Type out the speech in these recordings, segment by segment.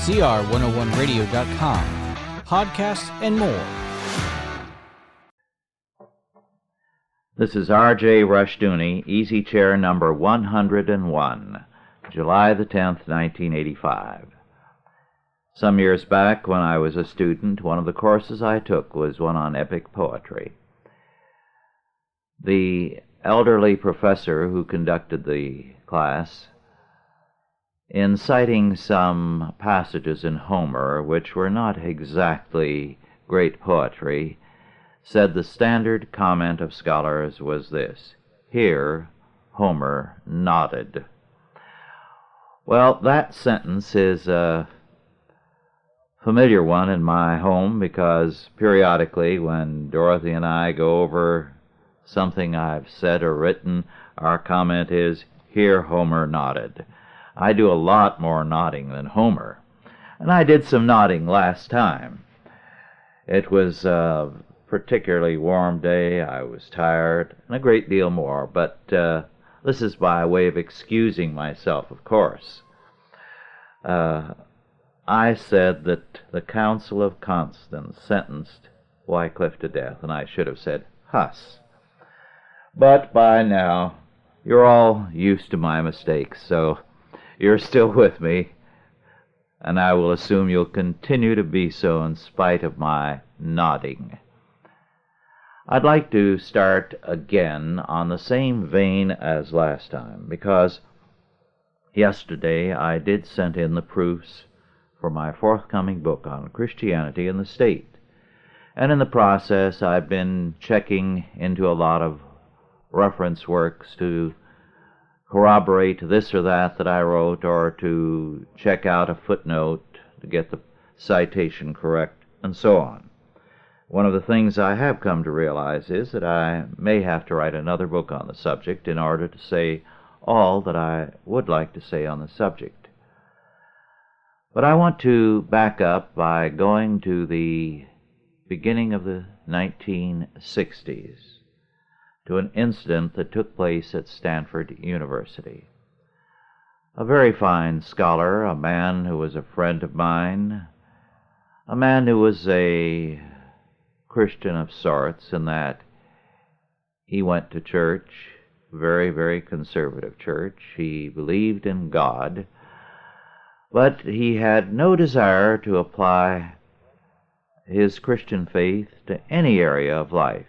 CR101radio.com, podcasts, and more. This is R.J. Rushdoony, Easy Chair number 101, July the 10th, 1985. Some years back, when I was a student, one of the courses I took was one on epic poetry. The elderly professor who conducted the class, in citing some passages in Homer which were not exactly great poetry, said the standard comment of scholars was this: "Here, Homer nodded." Well, that sentence is a familiar one in my home because periodically when Dorothy and I go over something I've said or written, our comment is, "Here, Homer nodded." I do a lot more nodding than Homer, and I did some nodding last time. It was a particularly warm day, I was tired, and a great deal more, but this is by way of excusing myself, of course. I said that the Council of Constance sentenced Wycliffe to death, and I should have said Huss. But by now, you're all used to my mistakes, so you're still with me, and I will assume you'll continue to be so in spite of my nodding. I'd like to start again on the same vein as last time, because yesterday I did send in the proofs for my forthcoming book on Christianity in the State, and in the process I've been checking into a lot of reference works to corroborate this or that I wrote, or to check out a footnote to get the citation correct, and so on. One of the things I have come to realize is that I may have to write another book on the subject in order to say all that I would like to say on the subject. But I want to back up by going to the beginning of the 1960s, to an incident that took place at Stanford University. A very fine scholar, a man who was a friend of mine, a man who was a Christian of sorts in that he went to church, very, very conservative church. He believed in God, but he had no desire to apply his Christian faith to any area of life.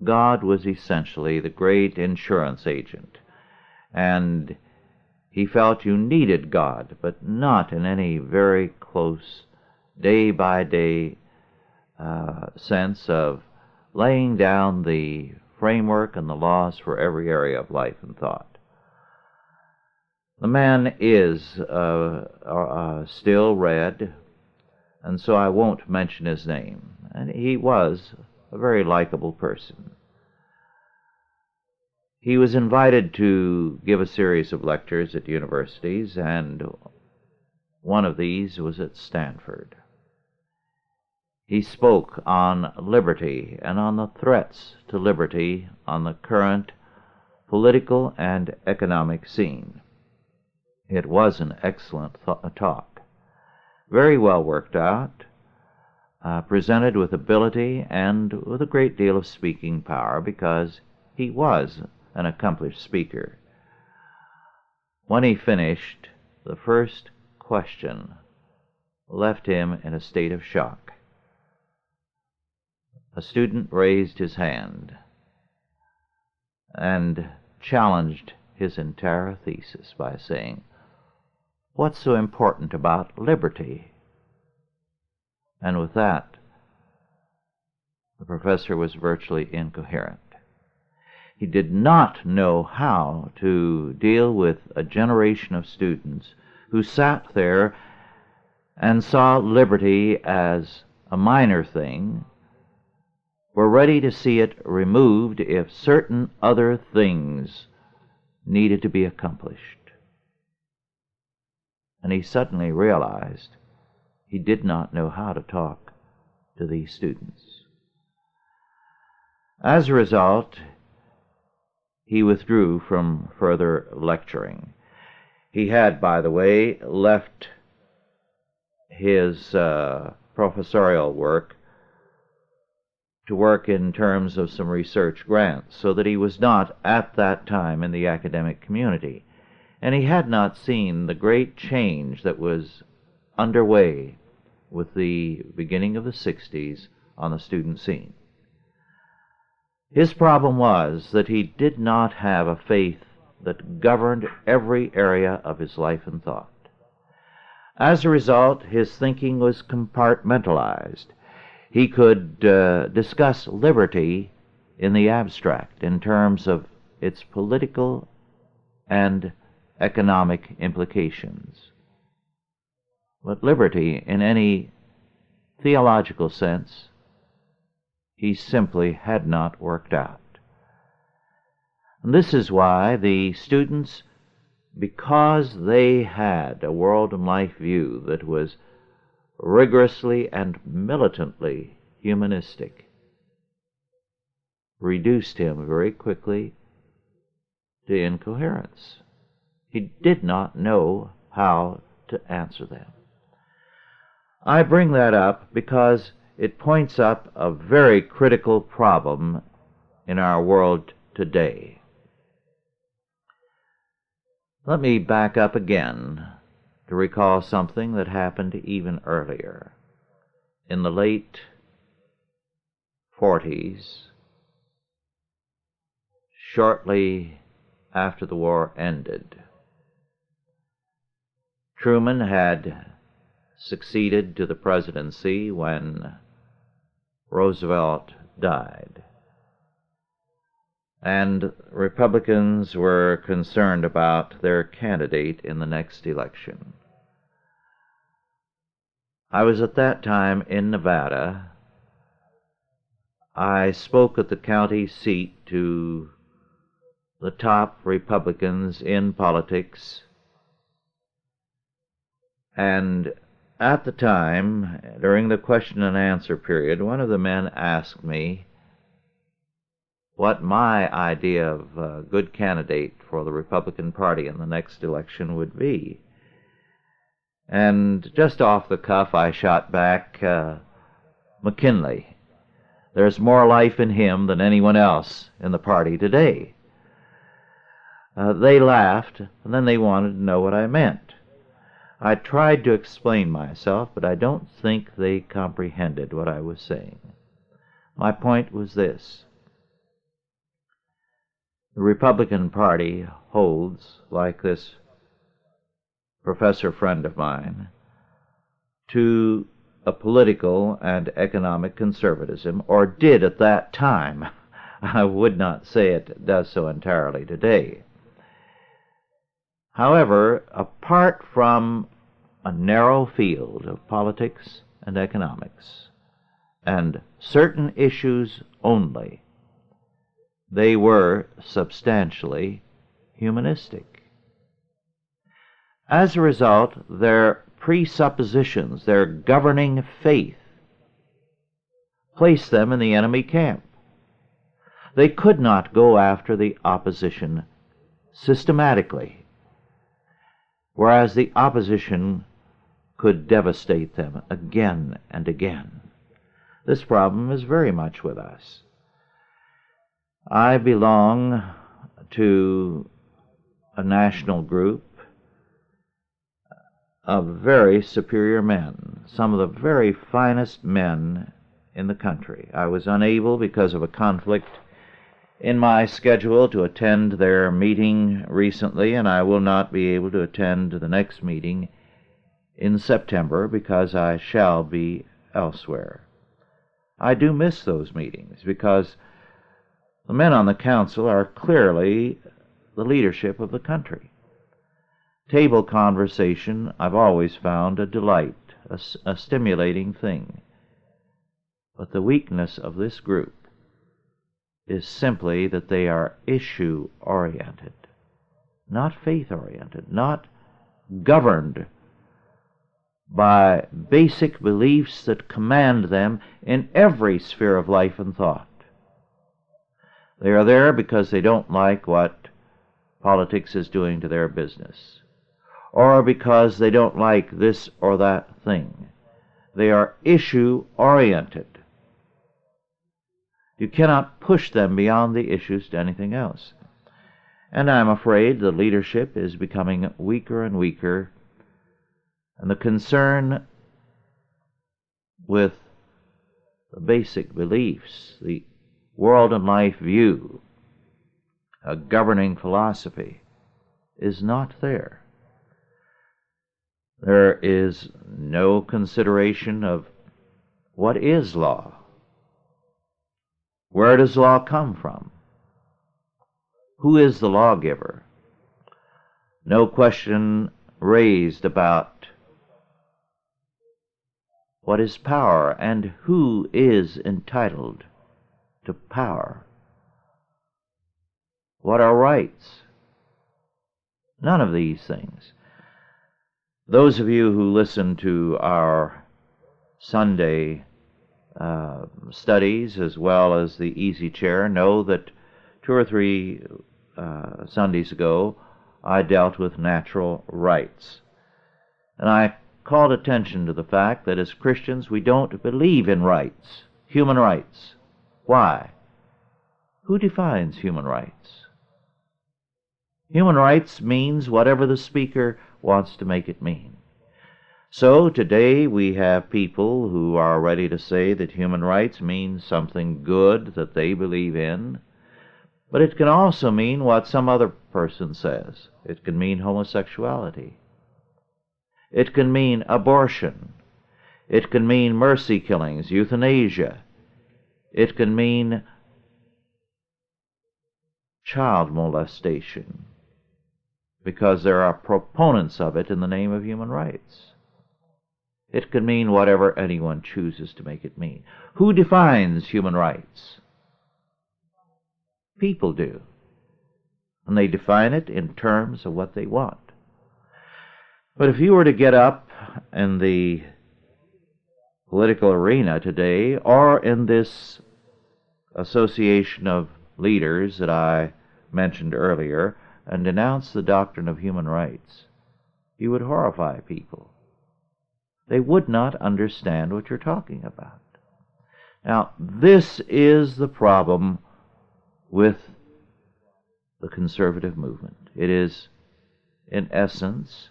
God was essentially the great insurance agent, and he felt you needed God, but not in any very close, day-by-day sense of laying down the framework and the laws for every area of life and thought. The man is still read, and so I won't mention his name, and he was a very likable person. He was invited to give a series of lectures at universities, and one of these was at Stanford. He spoke on liberty and on the threats to liberty on the current political and economic scene. It was an excellent talk, very well worked out, presented with ability and with a great deal of speaking power, because he was an accomplished speaker. When he finished, the first question left him in a state of shock. A student raised his hand and challenged his entire thesis by saying, "What's so important about liberty?" And with that, the professor was virtually incoherent. He did not know how to deal with a generation of students who sat there and saw liberty as a minor thing, were ready to see it removed if certain other things needed to be accomplished. And he suddenly realized he did not know how to talk to these students. As a result, he withdrew from further lecturing. He had, by the way, left his professorial work to work in terms of some research grants, so that he was not at that time in the academic community, and he had not seen the great change that was underway with the beginning of the 60s on the student scene. His problem was that he did not have a faith that governed every area of his life and thought. As a result, his thinking was compartmentalized. He could discuss liberty in the abstract in terms of its political and economic implications. But liberty in any theological sense, he simply had not worked out. And this is why the students, because they had a world and life view that was rigorously and militantly humanistic, reduced him very quickly to incoherence. He did not know how to answer them. I bring that up because it points up a very critical problem in our world today. Let me back up again to recall something that happened even earlier. In the late 40s, shortly after the war ended, Truman had succeeded to the presidency when Roosevelt died, and Republicans were concerned about their candidate in the next election. I was at that time in Nevada. I spoke at the county seat to the top Republicans in politics, and at the time, during the question and answer period, one of the men asked me what my idea of a good candidate for the Republican Party in the next election would be. And just off the cuff, I shot back, McKinley. There's more life in him than anyone else in the party today. They laughed, and then they wanted to know what I meant. I tried to explain myself, but I don't think they comprehended what I was saying. My point was this. The Republican Party holds, like this professor friend of mine, to a political and economic conservatism, or did at that time. I would not say it does so entirely today. However, apart from a narrow field of politics and economics, and certain issues only, they were substantially humanistic. As a result, their presuppositions, their governing faith, placed them in the enemy camp. They could not go after the opposition systematically, whereas the opposition could devastate them again and again. This problem is very much with us. I belong to a national group of very superior men, some of the very finest men in the country. I was unable, because of a conflict in my schedule, to attend their meeting recently, and I will not be able to attend the next meeting in September because I shall be elsewhere. I do miss those meetings because the men on the council are clearly the leadership of the country. Table conversation I've always found a delight, a stimulating thing. But the weakness of this group is simply that they are issue-oriented, not faith-oriented, not governed by basic beliefs that command them in every sphere of life and thought. They are there because they don't like what politics is doing to their business, or because they don't like this or that thing. They are issue-oriented. You cannot push them beyond the issues to anything else. And I'm afraid the leadership is becoming weaker and weaker, and the concern with the basic beliefs, the world and life view, a governing philosophy, is not there. There is no consideration of what is law. Where does law come from? Who is the lawgiver? No question raised about what is power and who is entitled to power. What are rights? None of these things. Those of you who listen to our Sunday studies as well as the Easy Chair know that 2 or 3 Sundays ago I dealt with natural rights. And I called attention to the fact that as Christians we don't believe in rights, human rights. Why? Who defines human rights? Human rights means whatever the speaker wants to make it mean. So today we have people who are ready to say that human rights means something good that they believe in, but it can also mean what some other person says. It can mean homosexuality. It can mean abortion. It can mean mercy killings, euthanasia. It can mean child molestation, because there are proponents of it in the name of human rights. It can mean whatever anyone chooses to make it mean. Who defines human rights? People do. And they define it in terms of what they want. But if you were to get up in the political arena today, or in this association of leaders that I mentioned earlier, and denounce the doctrine of human rights, you would horrify people. They would not understand what you're talking about. Now, this is the problem with the conservative movement. It is, in essence,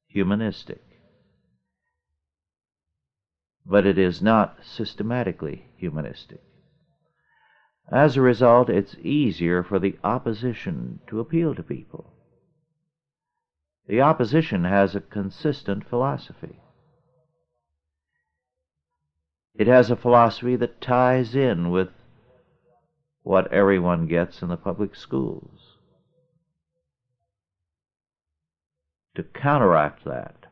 humanistic. But it is not systematically humanistic. As a result, it's easier for the opposition to appeal to people. The opposition has a consistent philosophy. It has a philosophy that ties in with what everyone gets in the public schools. To counteract that,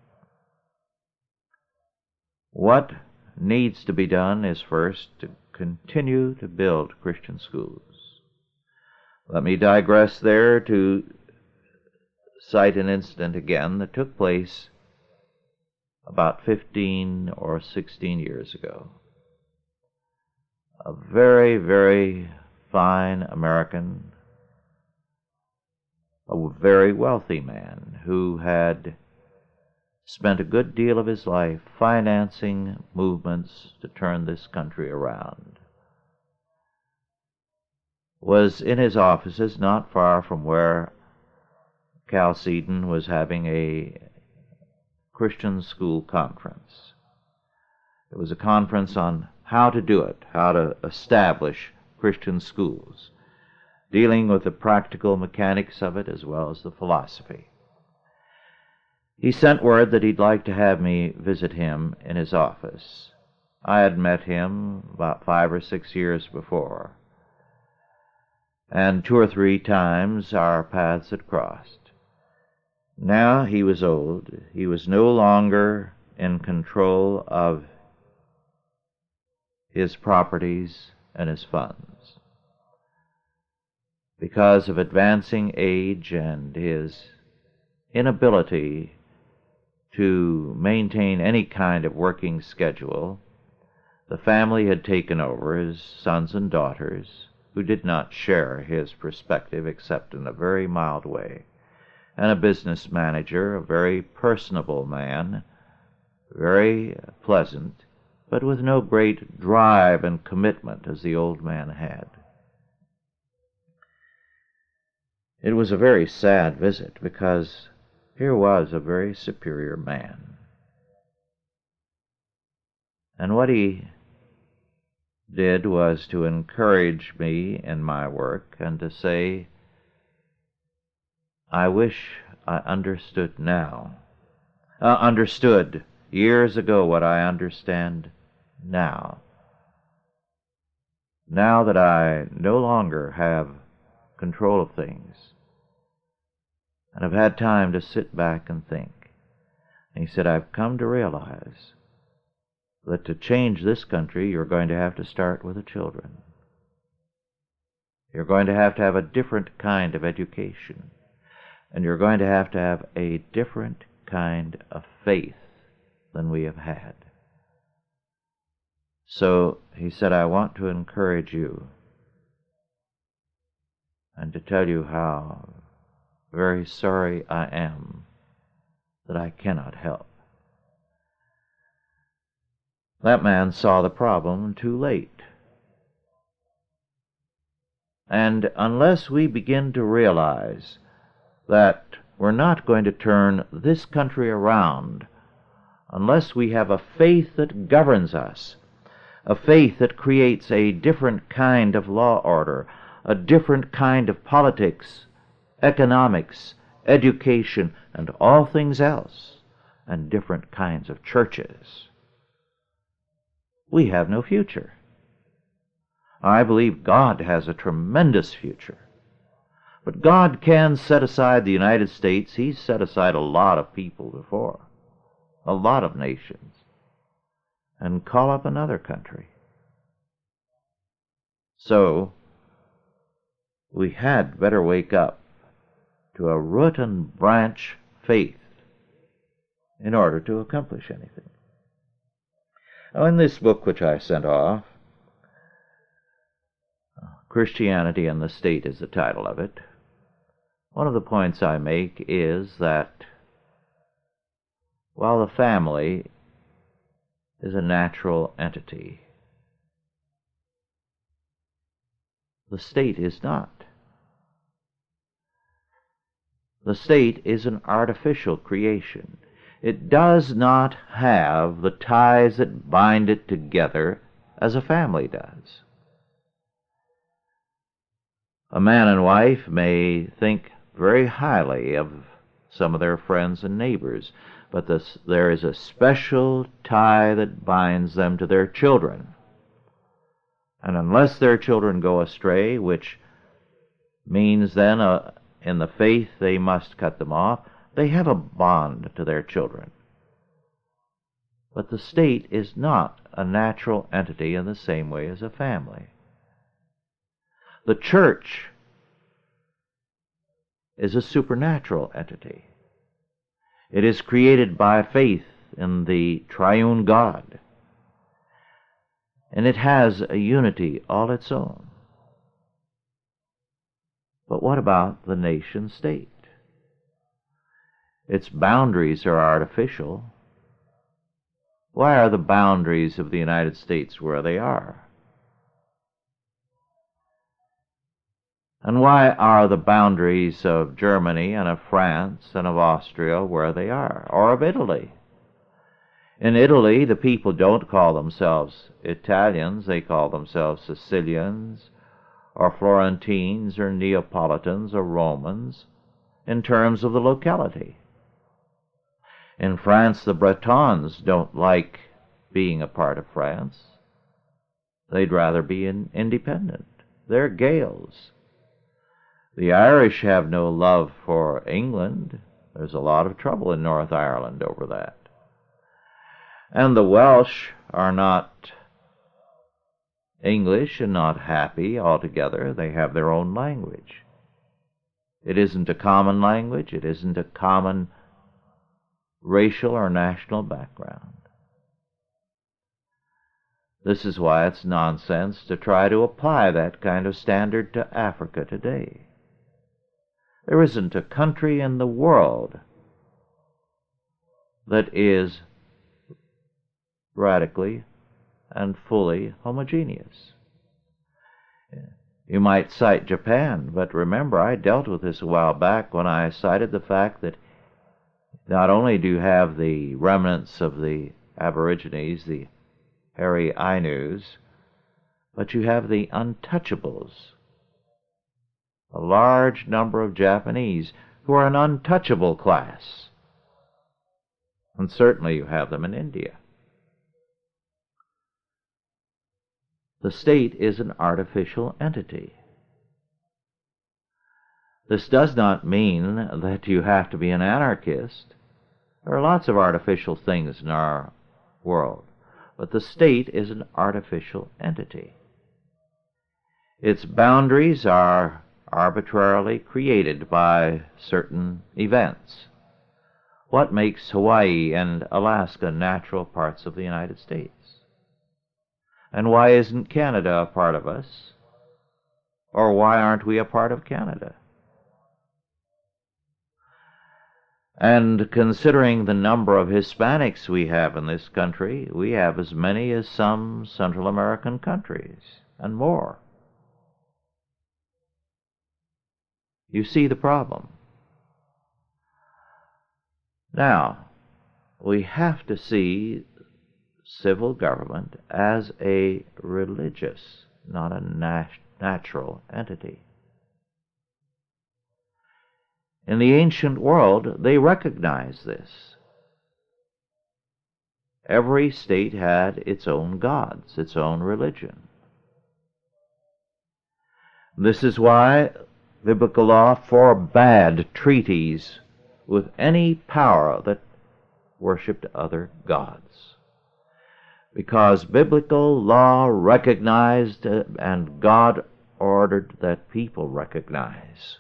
what needs to be done is first to continue to build Christian schools. Let me digress there to cite an incident again that took place about 15 or 16 years ago. A very, very fine American, a very wealthy man who had spent a good deal of his life financing movements to turn this country around, was in his offices not far from where Chalcedon was having a Christian school conference. It was a conference on how to do it, how to establish Christian schools, dealing with the practical mechanics of it as well as the philosophy. He sent word that he'd like to have me visit him in his office. I had met him about 5 or 6 years before, and 2 or 3 times our paths had crossed. Now he was old. He was no longer in control of his properties and his funds. Because of advancing age and his inability to maintain any kind of working schedule, the family had taken over, his sons and daughters, who did not share his perspective except in a very mild way, and a business manager, a very personable man, very pleasant, but with no great drive and commitment as the old man had. It was a very sad visit, because here was a very superior man. And what he did was to encourage me in my work and to say, I wish I understood years ago what I understand now. Now that I no longer have control of things and have had time to sit back and think. And he said, I've come to realize that to change this country, you're going to have to start with the children. You're going to have a different kind of education. And you're going to have a different kind of faith than we have had. So he said, I want to encourage you and to tell you how very sorry I am that I cannot help. That man saw the problem too late. And unless we begin to realize that we're not going to turn this country around, unless we have a faith that governs us, a faith that creates a different kind of law order, a different kind of politics, economics, education, and all things else, and different kinds of churches, we have no future. I believe God has a tremendous future. But God can set aside the United States. He's set aside a lot of people before, a lot of nations, and call up another country. So, we had better wake up to a root and branch faith in order to accomplish anything. Now, in this book which I sent off, Christianity and the State is the title of it, one of the points I make is that while the family is a natural entity, the state is not. The state is an artificial creation. It does not have the ties that bind it together as a family does. A man and wife may think very highly of some of their friends and neighbors, but there is a special tie that binds them to their children. And unless their children go astray, which means then in the faith they must cut them off, they have a bond to their children. But the state is not a natural entity in the same way as a family. The church is a supernatural entity. It is created by faith in the triune God, and it has a unity all its own. But what about the nation state? Its boundaries are artificial. Why are the boundaries of the United States where they are? And why are the boundaries of Germany and of France and of Austria where they are, or of Italy? In Italy, the people don't call themselves Italians, they call themselves Sicilians, or Florentines, or Neapolitans, or Romans, in terms of the locality. In France, the Bretons don't like being a part of France. They'd rather be independent. They're Gaels. The Irish have no love for England. There's a lot of trouble in North Ireland over that. And the Welsh are not English and not happy altogether. They have their own language. It isn't a common language. It isn't a common racial or national background. This is why it's nonsense to try to apply that kind of standard to Africa today. There isn't a country in the world that is radically and fully homogeneous. You might cite Japan, but remember, I dealt with this a while back when I cited the fact that not only do you have the remnants of the Aborigines, the hairy Ainus, but you have the untouchables, a large number of Japanese who are an untouchable class. And certainly you have them in India. The state is an artificial entity. This does not mean that you have to be an anarchist. There are lots of artificial things in our world, but the state is an artificial entity. Its boundaries are arbitrarily created by certain events. What makes Hawaii and Alaska natural parts of the United States? And why isn't Canada a part of us? Or why aren't we a part of Canada? And considering the number of Hispanics we have in this country, we have as many as some Central American countries, and more. You see the problem. Now, we have to see civil government as a religious, not a natural entity. In the ancient world, they recognized this. Every state had its own gods, its own religion. This is why biblical law forbade treaties with any power that worshipped other gods. Because biblical law recognized and God ordered that people recognize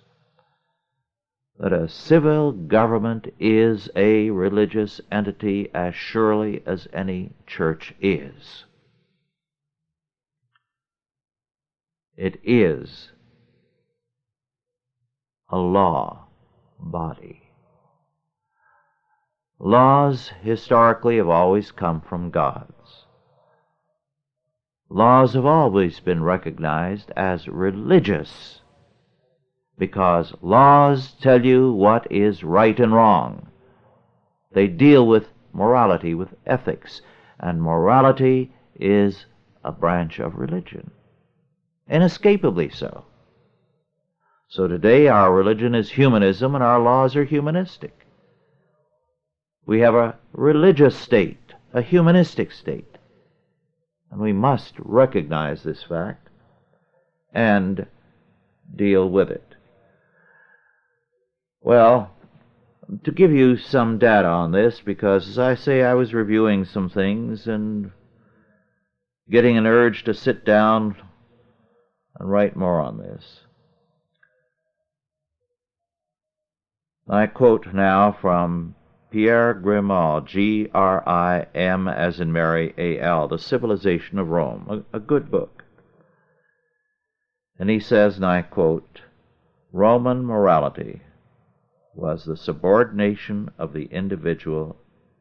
that a civil government is a religious entity as surely as any church is. It is a law body. Laws historically have always come from gods. Laws have always been recognized as religious because laws tell you what is right and wrong. They deal with morality, with ethics, and morality is a branch of religion, inescapably so. So today our religion is humanism and our laws are humanistic. We have a religious state, a humanistic state, and we must recognize this fact and deal with it. Well, to give you some data on this, because as I say, I was reviewing some things and getting an urge to sit down and write more on this. I quote now from Pierre Grimal, G-R-I-M as in Mary, A-L, The Civilization of Rome, a good book. And he says, and I quote, Roman morality was the subordination of the individual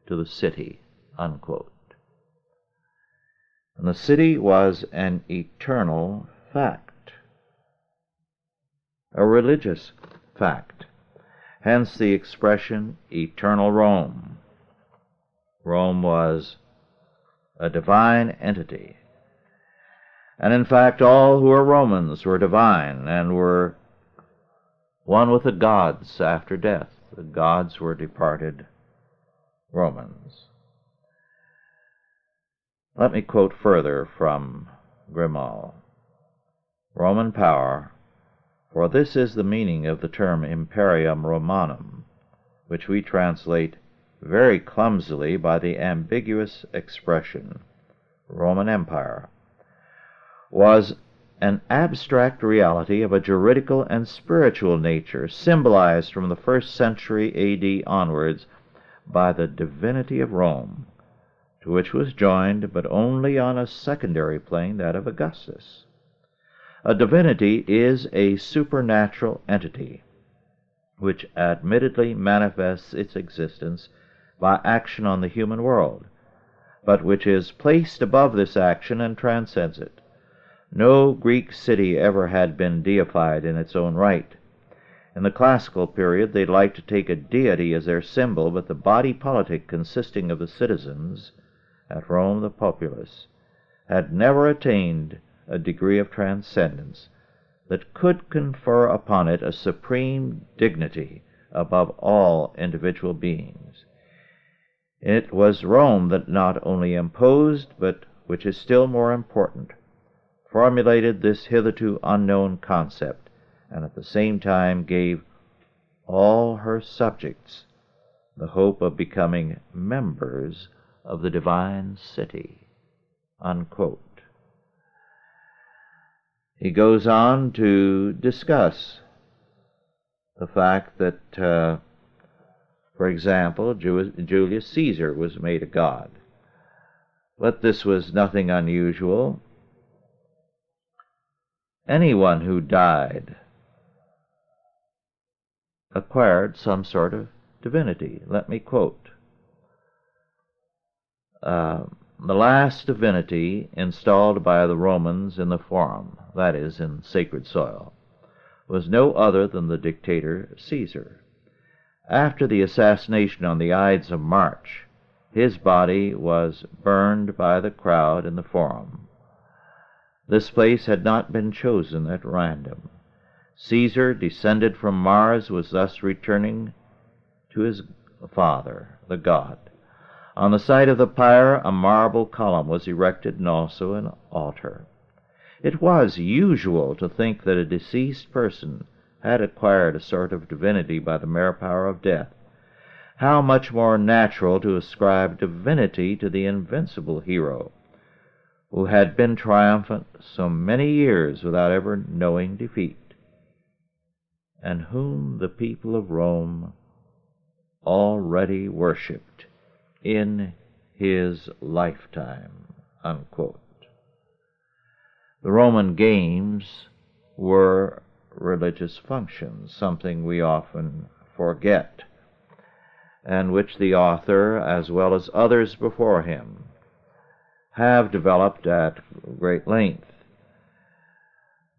to the city, unquote. And the city was an eternal fact, a religious fact. Hence the expression, eternal Rome. Rome was a divine entity. And in fact, all who were Romans were divine and were one with the gods after death. The gods were departed Romans. Let me quote further from Grimal. Roman power, for this is the meaning of the term imperium Romanum, which we translate very clumsily by the ambiguous expression Roman Empire, was an abstract reality of a juridical and spiritual nature, symbolized from the 1st century A.D. onwards by the divinity of Rome, to which was joined, but only on a secondary plane, that of Augustus. A divinity is a supernatural entity, which admittedly manifests its existence by action on the human world, but which is placed above this action and transcends it. No Greek city ever had been deified in its own right. In the classical period, they liked to take a deity as their symbol, but the body politic consisting of the citizens, at Rome the populace, had never attained a degree of transcendence that could confer upon it a supreme dignity above all individual beings. It was Rome that not only imposed, but, which is still more important, formulated this hitherto unknown concept, and at the same time gave all her subjects the hope of becoming members of the divine city." Unquote. He goes on to discuss the fact that, for example, Julius Caesar was made a god. But this was nothing unusual. Anyone who died acquired some sort of divinity. Let me quote. The last divinity installed by the Romans in the Forum, that is, in sacred soil, was no other than the dictator Caesar. After the assassination on the Ides of March, his body was burned by the crowd in the Forum. This place had not been chosen at random. Caesar, descended from Mars, was thus returning to his father, the god. On the site of the pyre, a marble column was erected and also an altar. It was usual to think that a deceased person had acquired a sort of divinity by the mere power of death. How much more natural to ascribe divinity to the invincible hero, who had been triumphant so many years without ever knowing defeat, and whom the people of Rome already worshipped in his lifetime. Unquote. The Roman games were religious functions, something we often forget, and which the author, as well as others before him, have developed at great length.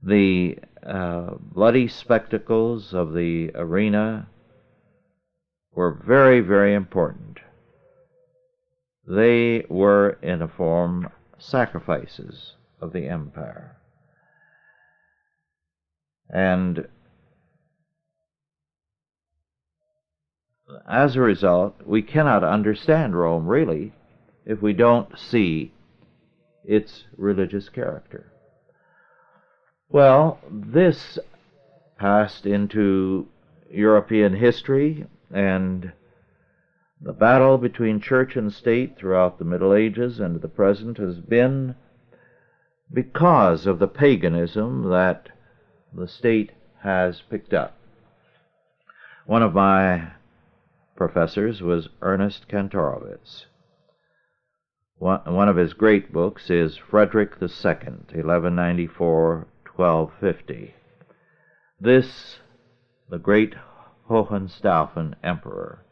The bloody spectacles of the arena were very, very important. They were, in a form, sacrifices of the empire. And as a result, we cannot understand Rome, really, if we don't see its religious character. Well, this passed into European history, and the battle between church and state throughout the Middle Ages and the present has been because of the paganism that the state has picked up. One of my professors was Ernst Kantorowicz. One of his great books is Frederick II, 1194-1250. This, the great Hohenstaufen emperor,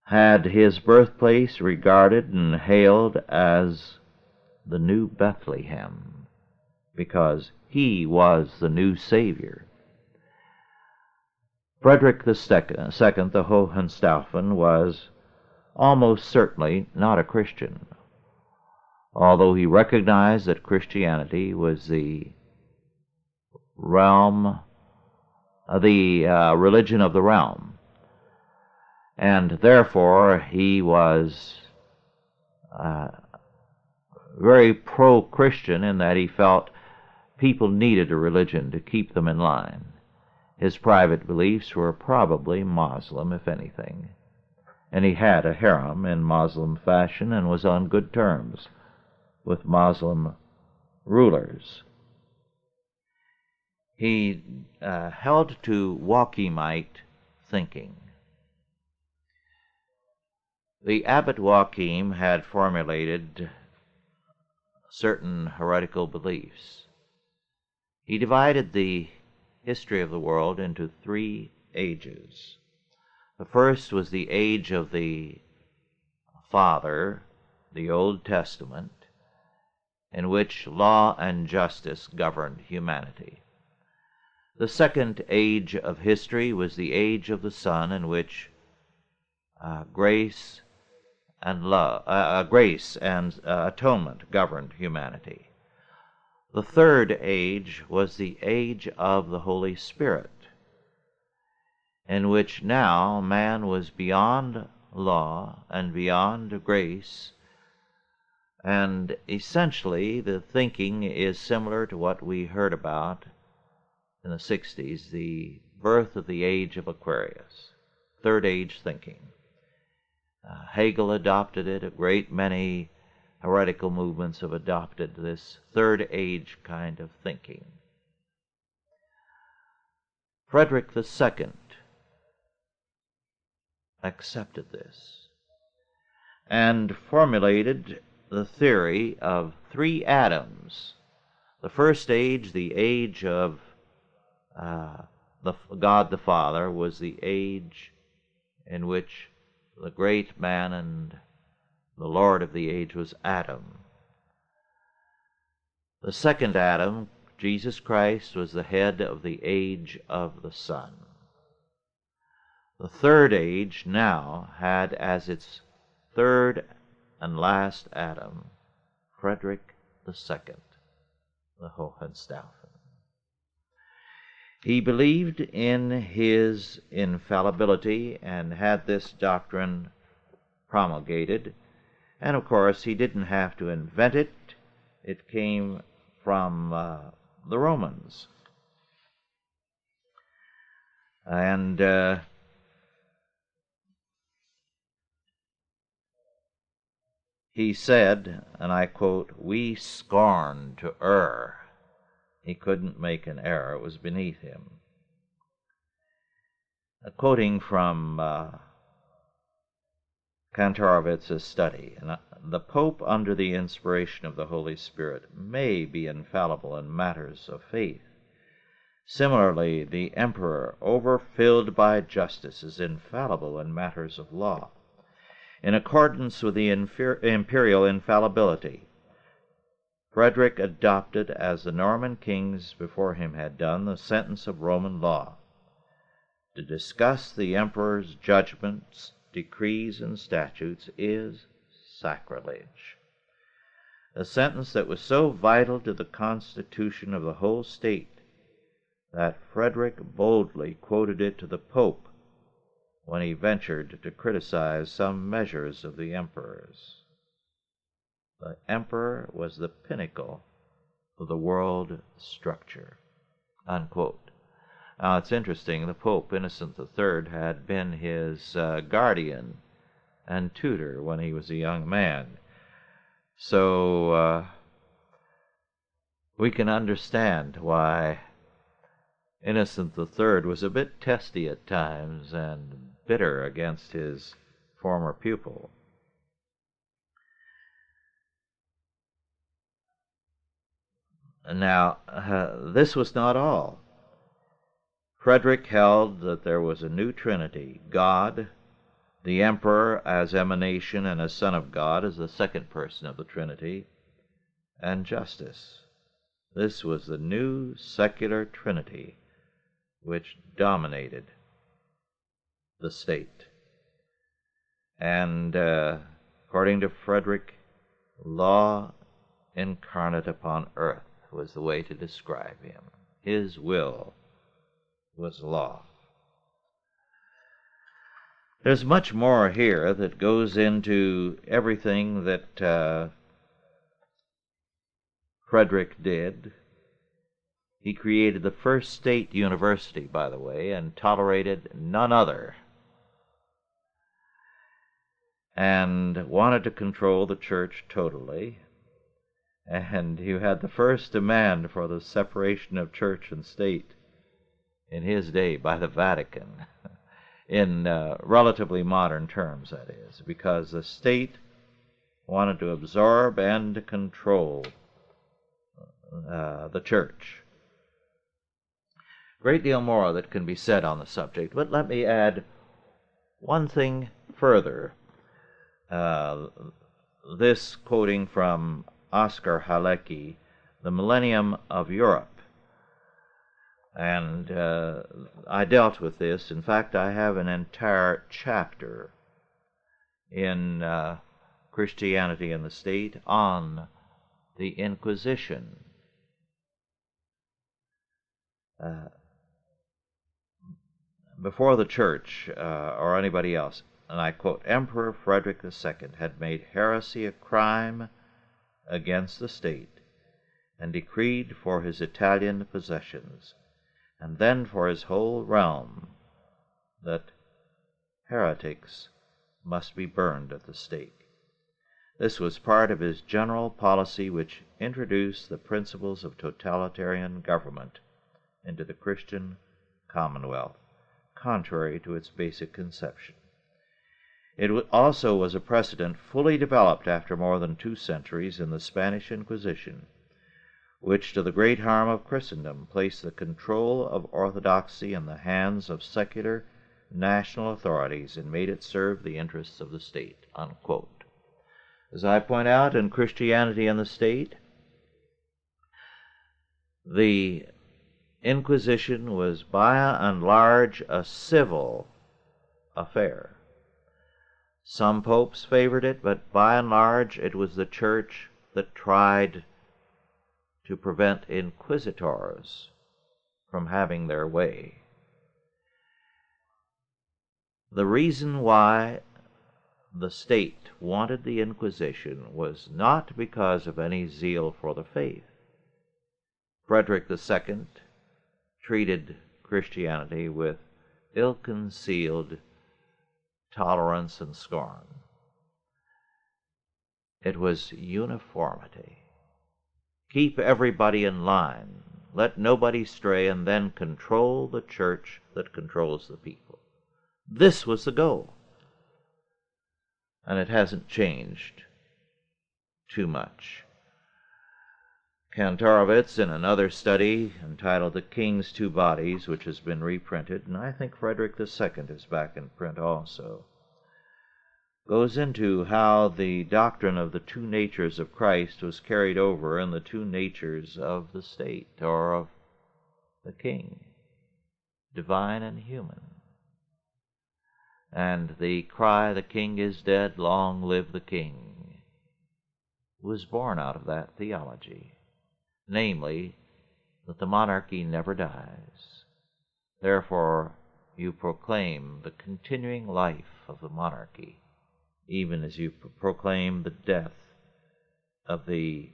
had his birthplace regarded and hailed as the new Bethlehem, because he was the new Savior. Frederick II, the Hohenstaufen, was almost certainly not a Christian, although he recognized that Christianity was the religion of the realm, and therefore he was very pro-Christian in that he felt people needed a religion to keep them in line. His private beliefs were probably Muslim, if anything, and he had a harem in Muslim fashion and was on good terms with Muslim rulers. He held to Joachimite thinking. The abbot Joachim had formulated certain heretical beliefs. He divided the history of the world into 3 ages. The first was the age of the father, the Old Testament, in which law and justice governed humanity. The second age of history was the age of the Son, in which grace and atonement governed humanity. The third age was the age of the Holy Spirit, in which now man was beyond law and beyond grace, and essentially the thinking is similar to what we heard about in the 60s, the birth of the age of Aquarius, third age thinking. Hegel adopted it. A great many heretical movements have adopted this third age kind of thinking. Frederick II accepted this and formulated the theory of three Adams. The first age, the age of God the Father, was the age in which the great man and the Lord of the age was Adam. The second Adam, Jesus Christ, was the head of the age of the Son. The third age now had as its third and last Adam Frederick II, the Hohenstaufen. He believed in his infallibility and had this doctrine promulgated, and of course he didn't have to invent it. It came from the Romans. And he said, and I quote, "We scorn to err." He couldn't make an error. It was beneath him. Quoting from Kantorowicz's study, the Pope, under the inspiration of the Holy Spirit, may be infallible in matters of faith. Similarly, the Emperor, overfilled by justice, is infallible in matters of law. In accordance with the imperial infallibility, Frederick adopted, as the Norman kings before him had done, the sentence of Roman law. To discuss the emperor's judgments, decrees, and statutes is sacrilege. A sentence that was so vital to the constitution of the whole state that Frederick boldly quoted it to the Pope when he ventured to criticize some measures of the emperor's. The emperor was the pinnacle of the world structure, unquote. Now, it's interesting, the Pope, Innocent III, had been his guardian and tutor when he was a young man. So we can understand why Innocent III was a bit testy at times and bitter against his former pupil. Now, this was not all. Frederick held that there was a new Trinity: God, the Emperor as emanation and a Son of God as the second person of the Trinity, and justice. This was the new secular Trinity which dominated the state. And according to Frederick, law incarnate upon earth was the way to describe him. His will was law. There's much more here that goes into everything that Frederick did. He created the first state university, by the way, and tolerated none other, and wanted to control the church totally. And he had the first demand for the separation of church and state in his day by the Vatican, in relatively modern terms, that is, because the state wanted to absorb and to control the church. A great deal more that can be said on the subject, but let me add one thing further. This quoting from Oscar Halecki, The Millennium of Europe. And I dealt with this. In fact, I have an entire chapter in Christianity and the State on the Inquisition. Before the Church or anybody else, and I quote, Emperor Frederick II had made heresy a crime against the state and decreed for his Italian possessions, and then for his whole realm, that heretics must be burned at the stake. This was part of his general policy, which introduced the principles of totalitarian government into the Christian commonwealth, contrary to its basic conception. It also was a precedent fully developed after more than 2 centuries in the Spanish Inquisition, which, to the great harm of Christendom, placed the control of orthodoxy in the hands of secular national authorities and made it serve the interests of the state, unquote. As I point out in Christianity and the State, the Inquisition was by and large a civil affair. Some popes favored it, but by and large it was the Church that tried to prevent inquisitors from having their way. The reason why the state wanted the Inquisition was not because of any zeal for the faith. Frederick II treated Christianity with ill-concealed tolerance and scorn. It was uniformity. Keep everybody in line, let nobody stray, and then control the church that controls the people. This was the goal. And it hasn't changed too much. Kantorowicz, in another study entitled The King's Two Bodies, which has been reprinted, and I think Frederick II is back in print also, goes into how the doctrine of the two natures of Christ was carried over in the two natures of the state, or of the king, divine and human. And the cry, "The king is dead, long live the king," was born out of that theology, namely, that the monarchy never dies. Therefore, you proclaim the continuing life of the monarchy, even as you proclaim the death of the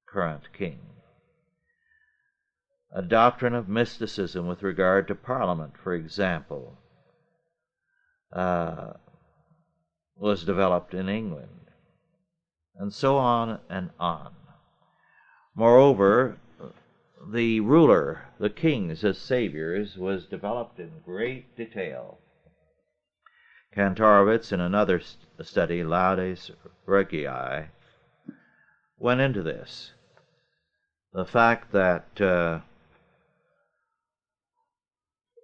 current king. A doctrine of mysticism with regard to Parliament, for example, was developed in England, and so on and on. Moreover, the ruler, the kings as saviors, was developed in great detail. Kantorowicz, in another study, Laudes Regii, went into this. The fact that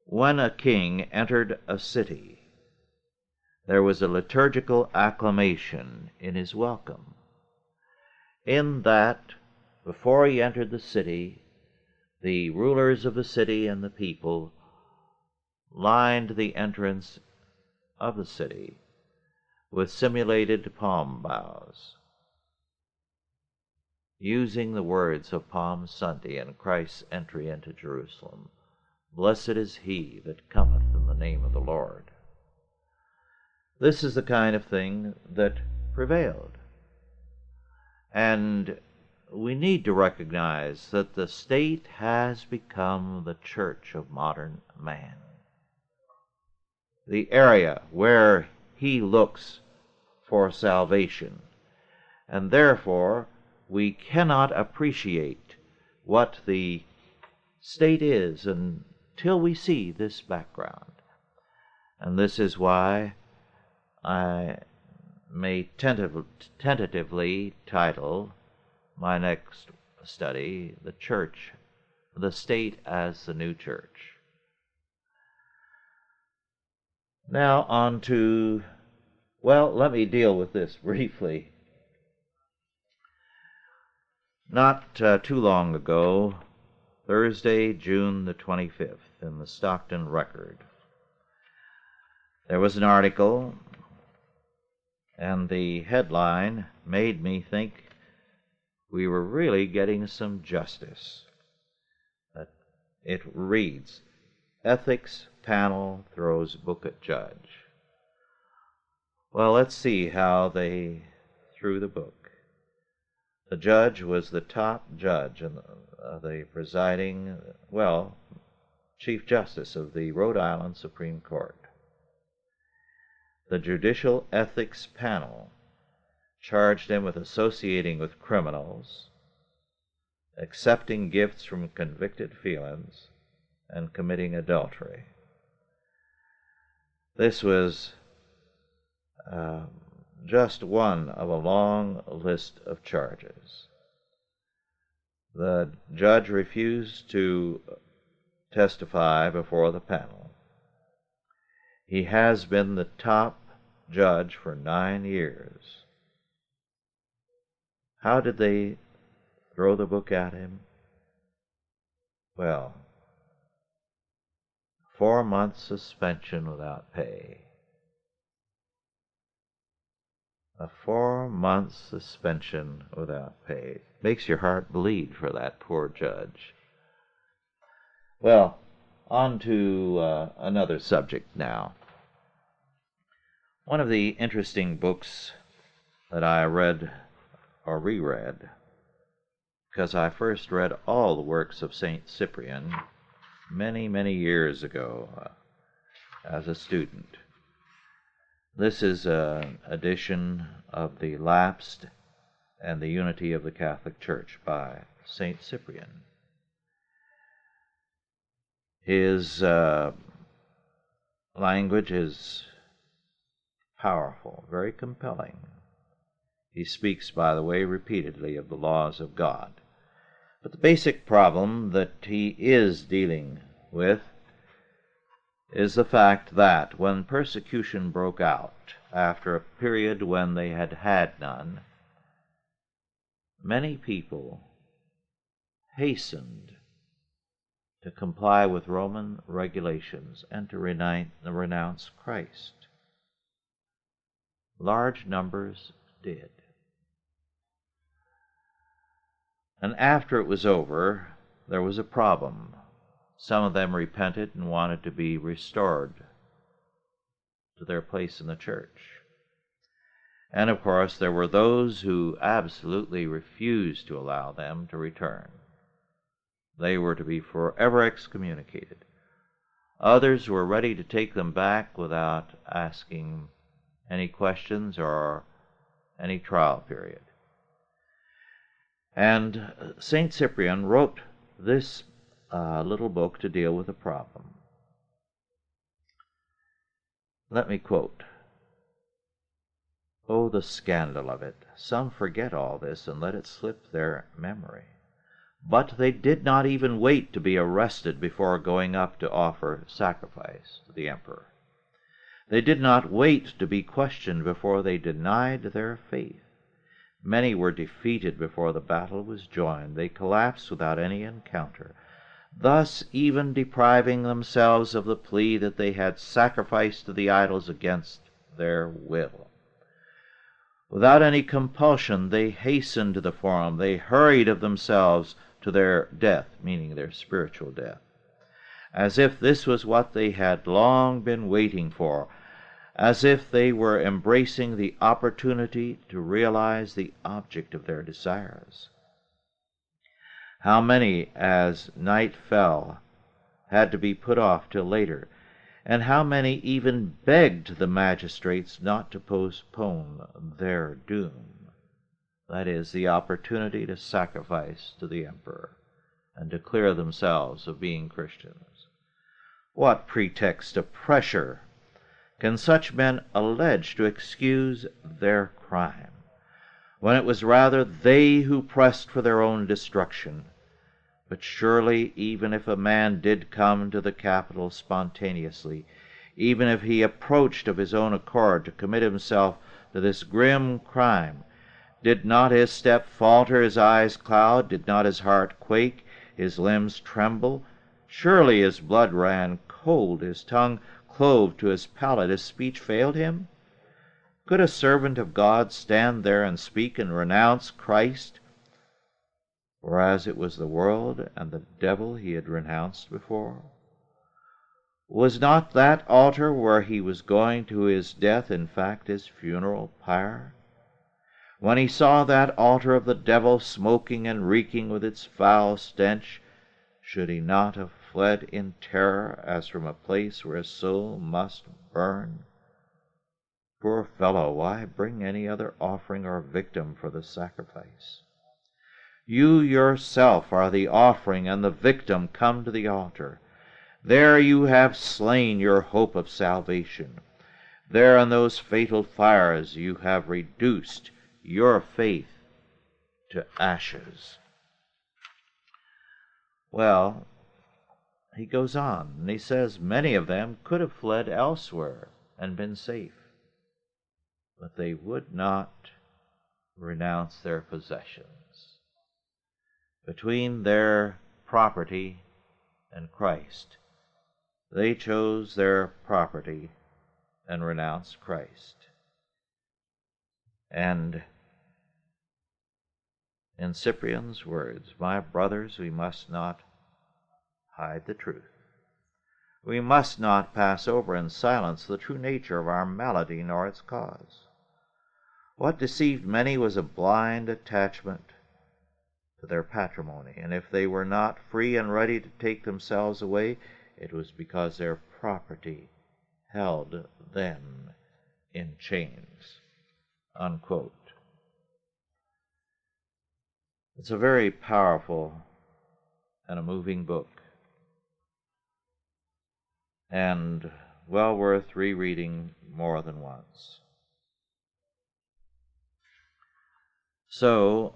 when a king entered a city, there was a liturgical acclamation in his welcome, in that before he entered the city, the rulers of the city and the people lined the entrance of the city with simulated palm boughs, using the words of Palm Sunday and Christ's entry into Jerusalem, "Blessed is he that cometh in the name of the Lord." This is the kind of thing that prevailed. And we need to recognize that the state has become the church of modern man, the area where he looks for salvation. And therefore, we cannot appreciate what the state is until we see this background. And this is why I may tentatively title my next study, "The Church, the State as the New Church." Now on to Well, let me deal with this briefly. Not too long ago, Thursday, June the 25th, in the Stockton Record, there was an article, and the headline made me think we were really getting some justice. It reads, "Ethics Panel Throws Book at Judge." Well, let's see how they threw the book. The judge was the top judge and the presiding, Chief Justice of the Rhode Island Supreme Court. The Judicial Ethics Panel charged him with associating with criminals, accepting gifts from convicted felons, and committing adultery. This was just one of a long list of charges. The judge refused to testify before the panel. He has been the top judge for 9 years. How did they throw the book at him? Well, 4-month suspension without pay. A 4-month suspension without pay. Makes your heart bleed for that poor judge. Well, on to another subject now. One of the interesting books that I read or reread, because I first read all the works of St. Cyprian many, many years ago as a student. This is an edition of The Lapsed and the Unity of the Catholic Church by St. Cyprian. His language is powerful, very compelling. He speaks, by the way, repeatedly of the laws of God. But the basic problem that he is dealing with is the fact that when persecution broke out, after a period when they had had none, many people hastened to comply with Roman regulations and to renounce Christ. Large numbers did. And after it was over, there was a problem. Some of them repented and wanted to be restored to their place in the church. And of course, there were those who absolutely refused to allow them to return. They were to be forever excommunicated. Others were ready to take them back without asking any questions or any trial period. And St. Cyprian wrote this little book to deal with the problem. Let me quote, "Oh, the scandal of it! Some forget all this and let it slip their memory. But they did not even wait to be arrested before going up to offer sacrifice to the emperor. They did not wait to be questioned before they denied their faith. Many were defeated before the battle was joined. They collapsed without any encounter, thus even depriving themselves of the plea that they had sacrificed to the idols against their will. Without any compulsion, they hastened to the forum. They hurried of themselves to their death," meaning their spiritual death, "as if this was what they had long been waiting for, as if they were embracing the opportunity to realize the object of their desires. How many, as night fell, had to be put off till later, and how many even begged the magistrates not to postpone their doom, that is, the opportunity to sacrifice to the emperor and to clear themselves of being Christians. What pretext of pressure can such men allege to excuse their crime, when it was rather they who pressed for their own destruction? But surely, even if a man did come to the capital spontaneously, even if he approached of his own accord to commit himself to this grim crime, did not his step falter, his eyes cloud, did not his heart quake, his limbs tremble? Surely his blood ran cold, his tongue clove to his palate, his speech failed him? Could a servant of God stand there and speak and renounce Christ, whereas it was the world and the devil he had renounced before? Was not that altar where he was going to his death in fact his funeral pyre? When he saw that altar of the devil smoking and reeking with its foul stench, should he not have fled in terror as from a place where his soul must burn? Poor fellow, why bring any other offering or victim for the sacrifice? You yourself are the offering and the victim come to the altar. There you have slain your hope of salvation. There in those fatal fires you have reduced your faith to ashes. Well, he goes on, and he says many of them could have fled elsewhere and been safe, but they would not renounce their possessions. Between their property and Christ, they chose their property and renounced Christ. And in Cyprian's words, my brothers, we must not hide the truth. We must not pass over in silence the true nature of our malady nor its cause. What deceived many was a blind attachment to their patrimony, and if they were not free and ready to take themselves away, it was because their property held them in chains. Unquote. It's a very powerful and a moving book, and well worth rereading more than once. So,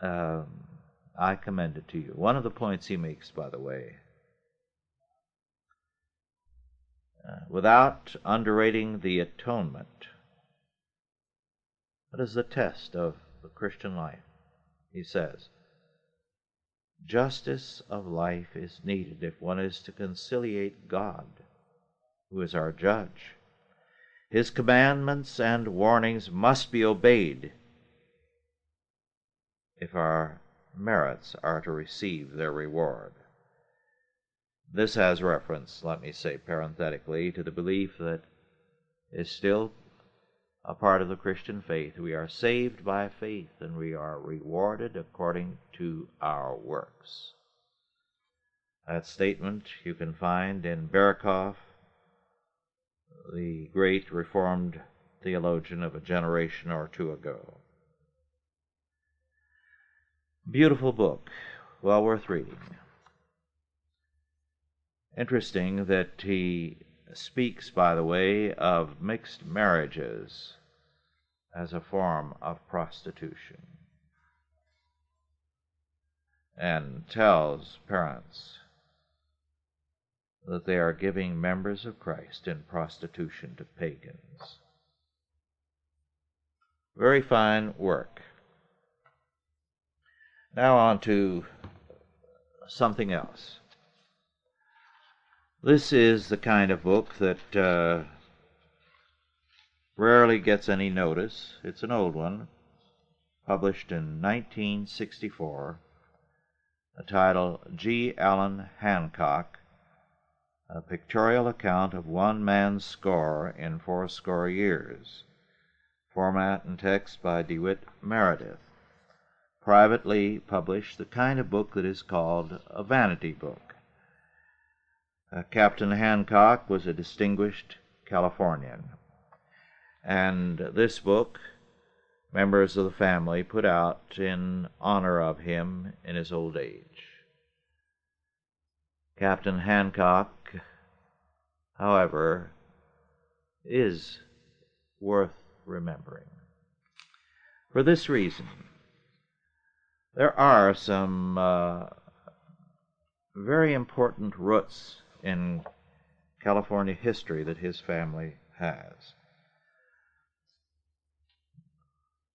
I commend it to you. One of the points he makes, by the way, without underrating the atonement, that is the test of the Christian life. He says, justice of life is needed if one is to conciliate God, who is our judge. His commandments and warnings must be obeyed if our merits are to receive their reward. This has reference, let me say parenthetically, to the belief that is still a part of the Christian faith. We are saved by faith, and we are rewarded according to our works. That statement you can find in Berikoff, the great Reformed theologian of a generation or two ago. Beautiful book, well worth reading. Interesting that he speaks, by the way, of mixed marriages as a form of prostitution, and tells parents that they are giving members of Christ in prostitution to pagans. Very fine work. Now on to something else. This is the kind of book that rarely gets any notice. It's an old one, published in 1964, the title G. Allen Hancock, A Pictorial Account of One Man's Score in Fourscore Years, format and text by DeWitt Meredith, privately published, the kind of book that is called a vanity book. Captain Hancock was a distinguished Californian, and this book members of the family put out in honor of him in his old age. Captain Hancock, however, is worth remembering. For this reason, there are some very important roots in California history that his family has.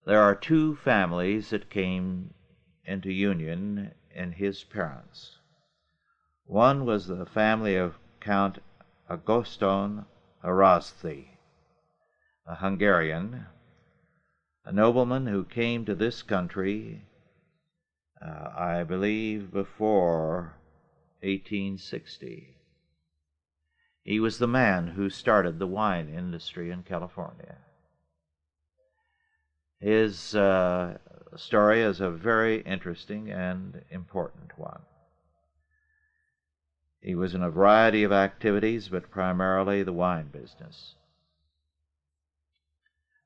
There are two families that came into union in his parents. One was the family of Count Augustin Ernst, a Hungarian, a nobleman who came to this country, I believe, before 1860. He was the man who started the wine industry in California. His story is a very interesting and important one. He was in a variety of activities, but primarily the wine business.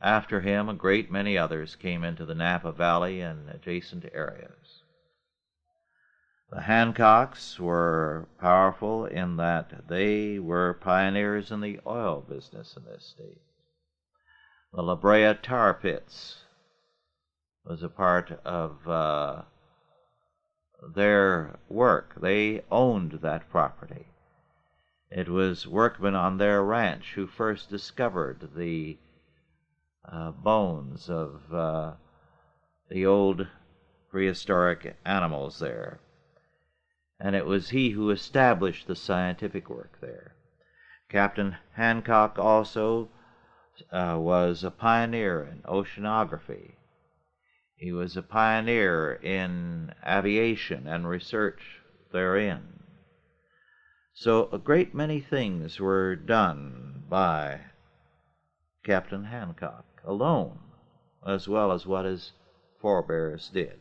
After him, a great many others came into the Napa Valley and adjacent areas. The Hancocks were powerful in that they were pioneers in the oil business in this state. The La Brea tar pits was a part of their work. They owned that property. It was workmen on their ranch who first discovered the bones of the old prehistoric animals there. And it was he who established the scientific work there. Captain Hancock also was a pioneer in oceanography. He was a pioneer in aviation and research therein. So a great many things were done by Captain Hancock alone, as well as what his forebears did.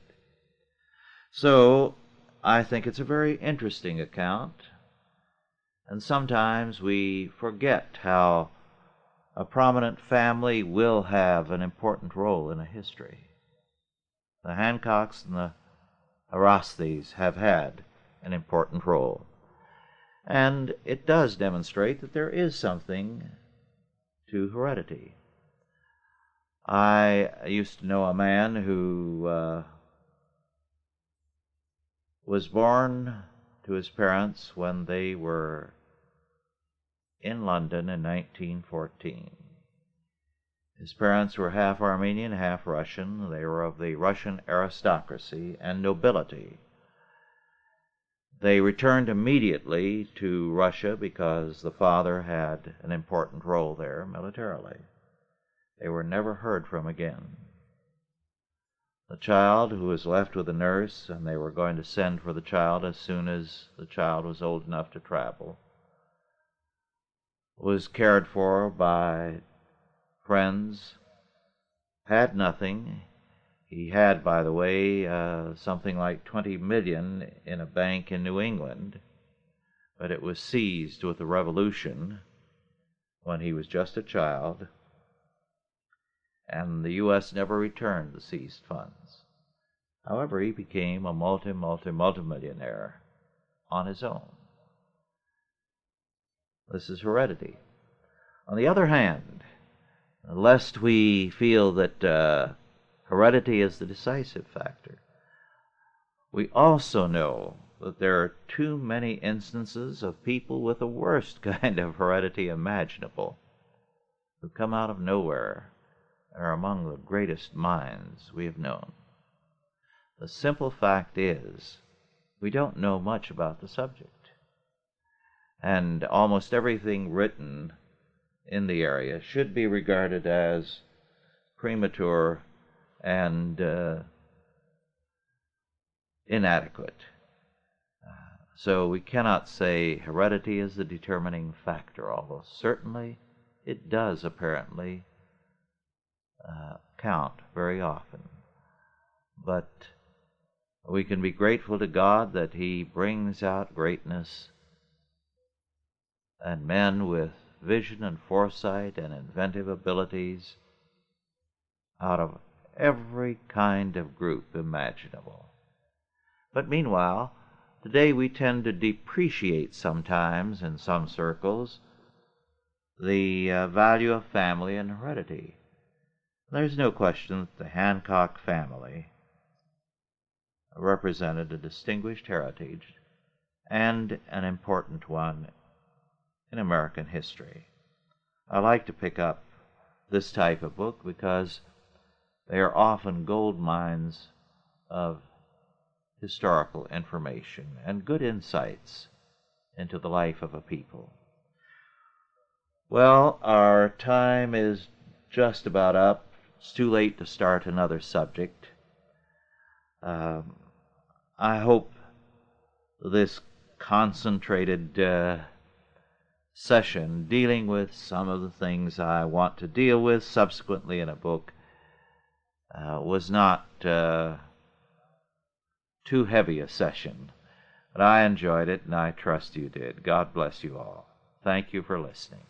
So I think it's a very interesting account, and sometimes we forget how a prominent family will have an important role in a history. The Hancocks and the Ernsts have had an important role. And it does demonstrate that there is something to heredity. I used to know a man who was born to his parents when they were in London in 1914. His parents were half Armenian, half Russian. They were of the Russian aristocracy and nobility. They returned immediately to Russia because the father had an important role there militarily. They were never heard from again. The child, who was left with a nurse, and they were going to send for the child as soon as the child was old enough to travel, was cared for by friends, had nothing. He had, by the way, something like 20 million in a bank in New England, but it was seized with the Revolution when he was just a child, and the U.S. never returned the seized funds. However, he became a multimillionaire on his own. This is heredity. On the other hand, lest we feel that heredity is the decisive factor, we also know that there are too many instances of people with the worst kind of heredity imaginable who come out of nowhere and are among the greatest minds we have known. The simple fact is, we don't know much about the subject, and almost everything written in the area should be regarded as premature and inadequate. So we cannot say heredity is the determining factor, although certainly it does apparently count very often. But we can be grateful to God that He brings out greatness and men with vision and foresight and inventive abilities out of every kind of group imaginable. But meanwhile, today we tend to depreciate sometimes in some circles the value of family and heredity. There's no question that the Hancock family represented a distinguished heritage and an important one in American history. I like to pick up this type of book because they are often gold mines of historical information and good insights into the life of a people. Well, our time is just about up. It's too late to start another subject. I hope this concentrated session dealing with some of the things I want to deal with subsequently in a book was not too heavy a session. But I enjoyed it, and I trust you did. God bless you all. Thank you for listening.